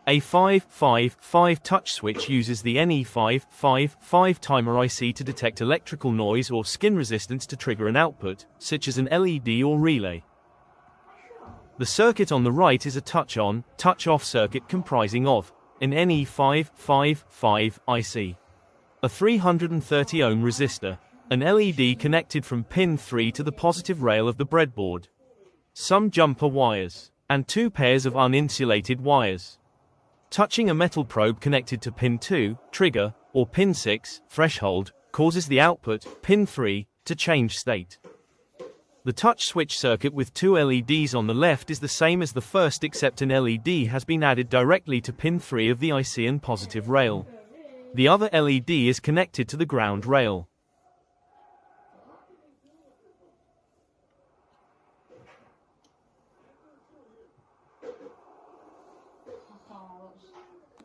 A 555 touch switch uses the NE555 timer IC to detect electrical noise or skin resistance to trigger an output, such as an LED or relay. The circuit on the right is a touch-on, touch-off circuit comprising of an NE555 IC, a 330 ohm resistor, an LED connected from pin 3 to the positive rail of the breadboard, some jumper wires, and 2 pairs of uninsulated wires. Touching a metal probe connected to pin 2, trigger, or pin 6, threshold, causes the output, pin 3, to change state. The touch switch circuit with 2 LEDs on the left is the same as the first, except an LED has been added directly to pin 3 of the IC and positive rail. The other LED is connected to the ground rail.